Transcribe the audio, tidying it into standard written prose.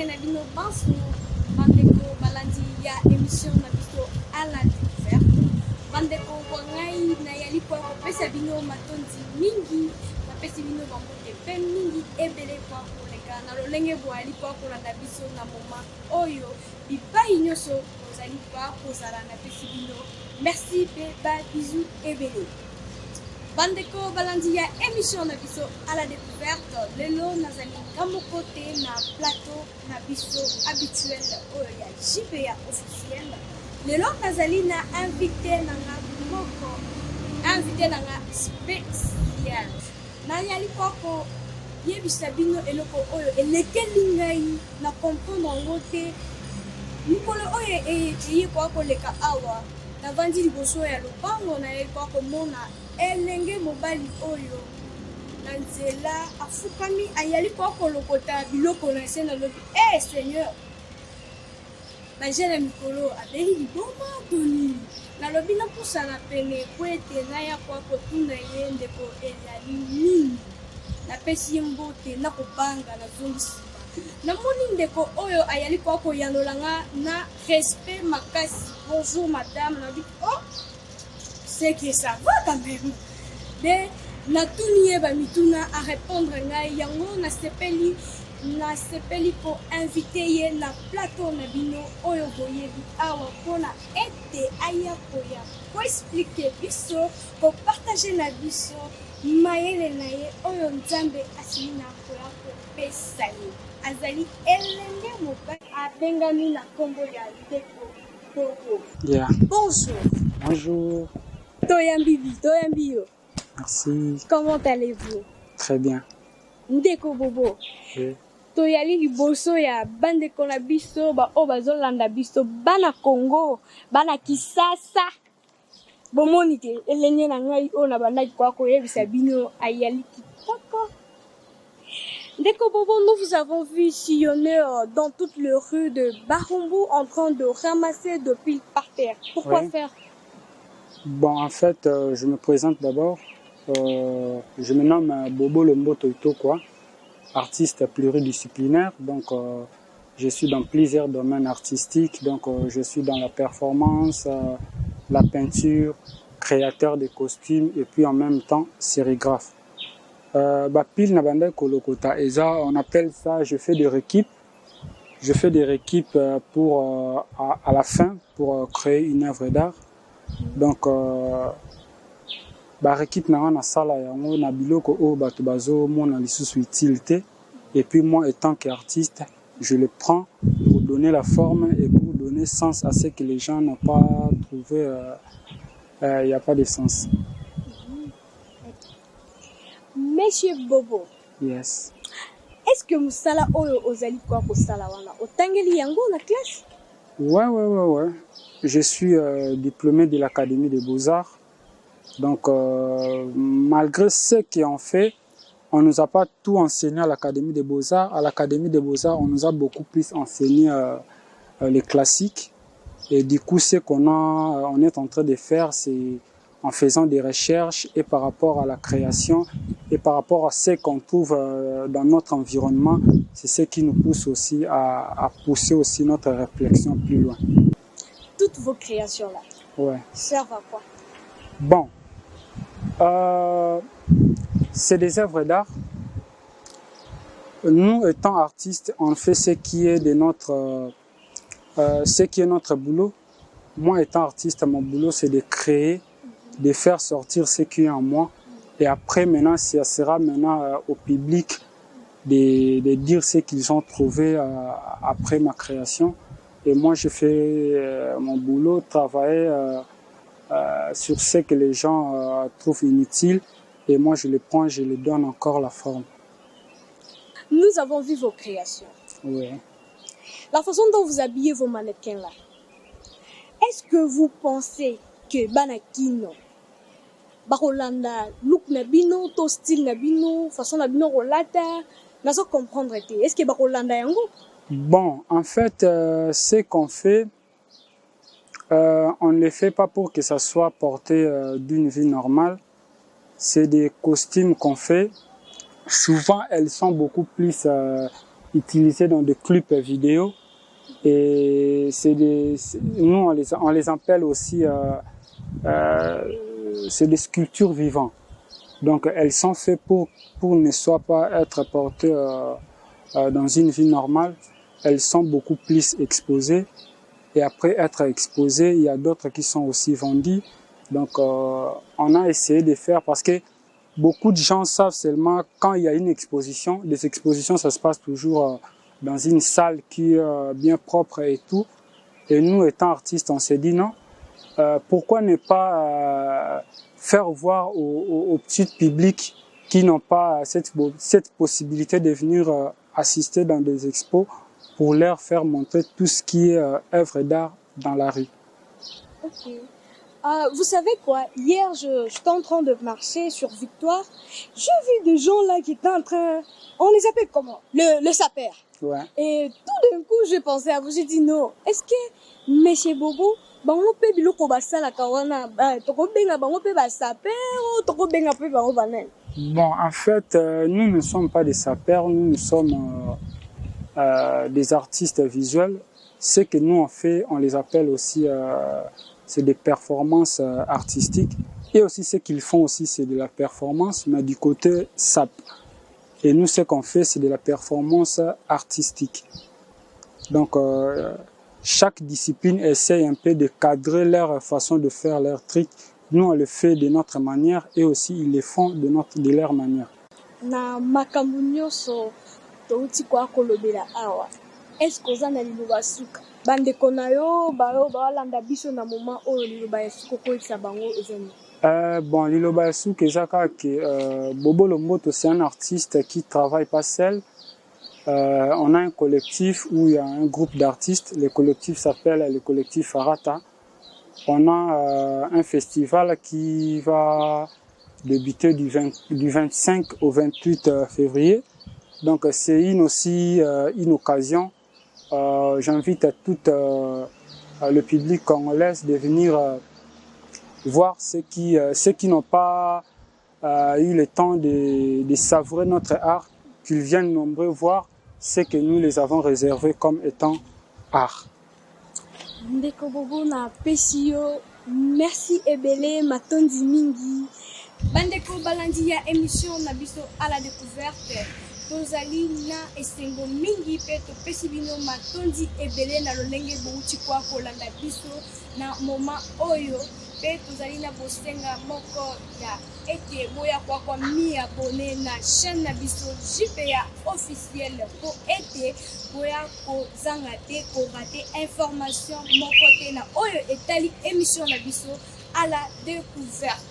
na bino banso bandeko balandi ya émission na biso à la découverte bandeko wangai na yali kwa kopesa bino matondi mingi napesi bino bambote pe mingi ebele kwa koleka na lolenge bwali kwa kolanda biso na moma oyo bipai nyonso ozali kwa kozala napesi bino merci pe ba bisou ebele bandeko balandi ya émission na biso à la découverte lelo nazali ngambo kote na plateau na biso habituel oyo ya JPA officiel lelo nazali na invité nanga moko invité nanga spécial nayali koko yebisa bino eloko oyo elekeli ngai na comprendre yango te mikolo oyo eye kwa koleka awa navandi liboso ya lopango nayeli kwa komona elenge mobali oyo na nzela afukami ayali kwa kolokota biloko na se nalobi seigneur najela mikolo abeli liboma toni nalobi napusana pene po ete naya kwa kotuna ye ndeko ezali nini napesi ye mbote nakobanga nazongisi namoni ndeko oyo ayali kwa koyanolanga na respect makasi bonjour madame nalobi c'est que ça va quand même de natuni ye bamituna a répondre ngai yango nasepeli po invité ye na plateau na bino oyo boyebi awa mpona ete aya koya koexplike biso kopartage na biso mayele na ye oyo nzambe asili na koya kopesa ye azali elenge mobali abengami na nkombo ya ndeko Bobo. Yeah. Bonjour. Bonjour. Toyambi yo. Merci. Comment allez-vous? Très bien. Ndeko Bobo. Oui. Toyali liboso ya bandeko na biso ba o bazolanda biso bana Congo bana Kisasa bomoni ke elenge na ngai o na bandaki kwa koyebisa bino ayali kitoko. Ndeko Bobo, nous vous avons vu sillonner dans toutes les rues de Barumbu en train de ramasser de piles par terre. Pourquoi faire? Bon, en fait, je me présente d'abord. Je me nomme Bobo Lombo Toito, quoi, artiste pluridisciplinaire. Donc, je suis dans plusieurs domaines artistiques. Donc, je suis dans la performance, la peinture, créateur de costumes et puis en même temps sérigraphe. Pile na banda kolokota eza, on appelle ça, je fais des réquipes. Je fais des réquipes pour à la fin pour créer une œuvre d'art. Donc réquip na sala yango na biloko o bato bazo mona lisusu utilité et puis moi étant qu'artiste, je le prends pour donner la forme et pour donner sens à ce que les gens n'ont pas trouvé, il y a pas de sens. Monsieur Bobo. Yes. Est-ce que musala oyo ozali kwa kosala wana otangeli yango na classe? Ouais. Je suis diplômé de l'Académie des Beaux-Arts. Donc malgré ce qu'on fait, on nous a pas tout enseigné à l'Académie des Beaux-Arts. À l'Académie des Beaux-Arts, on nous a beaucoup plus enseigné les classiques. Et du coup, ce on est en train de faire, c'est en faisant des recherches et par rapport à la création et par rapport à ce qu'on trouve dans notre environnement, c'est ce qui nous pousse aussi à pousser aussi notre réflexion plus loin. Toutes vos créations-là servent à quoi? Bon, c'est des œuvres d'art. Nous, étant artistes, on fait ce qui est de notre boulot. Moi, étant artiste, mon boulot, c'est de créer, de faire sortir ce qui est en moi. Et après, maintenant, ça sera maintenant au public de dire ce qu'ils ont trouvé après ma création. Et moi, je fais mon boulot, travailler sur ce que les gens trouvent inutile. Et moi, je le prends, je le donne encore la forme. Nous avons vu vos créations. Oui. La façon dont vous habillez vos mannequins-là. Est-ce que vous pensez que Banakino, Barolanda, look nabino, to style nabino, façon nabino rolata, n'a pas comprendre. Est-ce que Barolanda yango? Bon, en fait, ce qu'on fait, on ne le fait pas pour que ça soit porté d'une vie normale. C'est des costumes qu'on fait. Souvent, elles sont beaucoup plus utilisés dans des clips vidéo. Et nous, on les appelle aussi, c'est des sculptures vivantes. Donc, elles sont faites pour ne soit pas être portées dans une vie normale. Elles sont beaucoup plus exposées. Et après être exposées, il y a d'autres qui sont aussi vendues. Donc, on a essayé de faire parce que beaucoup de gens savent seulement quand il y a une exposition. Les expositions, ça se passe toujours dans une salle qui est bien propre et tout. Et nous, étant artistes, on s'est dit non. Pourquoi ne pas faire voir au petit public qui n'ont pas cette possibilité de venir assister dans des expos pour leur faire montrer tout ce qui est œuvre d'art dans la rue. Ok. Vous savez quoi? Hier, j'étais en train de marcher sur Victoire. J'ai vu des gens là qui étaient en train... On les appelle comment? Le sapeur. Ouais. Et tout d'un coup, j'ai pensé à vous. J'ai dit non. Est-ce que Monsieur Bobo, on peut biloko basala kawana, toko benga bango pe ba sapeur, toko benga pe bango banen? Bon, en fait, nous ne sommes pas des sapeurs, nous sommes des artistes visuels. Ce que nous on fait, on les appelle aussi, c'est des performances artistiques. Et aussi ce qu'ils font aussi, c'est de la performance, mais du côté SAP. Et nous, ce qu'on fait, c'est de la performance artistique. Donc, chaque discipline essaye un peu de cadrer leur façon de faire leur truc. Nous, on le fait de notre manière et aussi ils le font de leur manière. Na makambo nyonso touti kwa kolobela awa. Est-ce que oza na liloba suka? Bandeko na yo bayo balanda biso na moment oyo liloba ya suka koyebisa bango ezani? Bon, liloba ya suka ezaka que Bobo Lomboto, c'est un artiste qui travaille pas seul. On a un collectif où il y a un groupe d'artistes. Le collectif s'appelle le collectif Arata. On a un festival qui va débuter du 25 au 28 février. Donc c'est une occasion. J'invite à tout le public congolais de venir voir ceux qui n'ont pas eu le temps de savourer notre art, qu'ils viennent nombreux voir ce que nous les avons réservé comme étant art. Ndeko Bobo na pesi yo, merci ebele matondi mingi. Bandeko balandi ya émission na biso à la découverte. Tozali na esengo mingi pe topesi bino matondi ebele na lolenge bouti kwa kolanda biso na moment oyo pe tozali na bosenga moko ya ete boya kwa mi abonné na chaîne na biso JPA officiel po ete boya ko zanga te ko rater information moko te na oyo etali émission na biso à la découverte.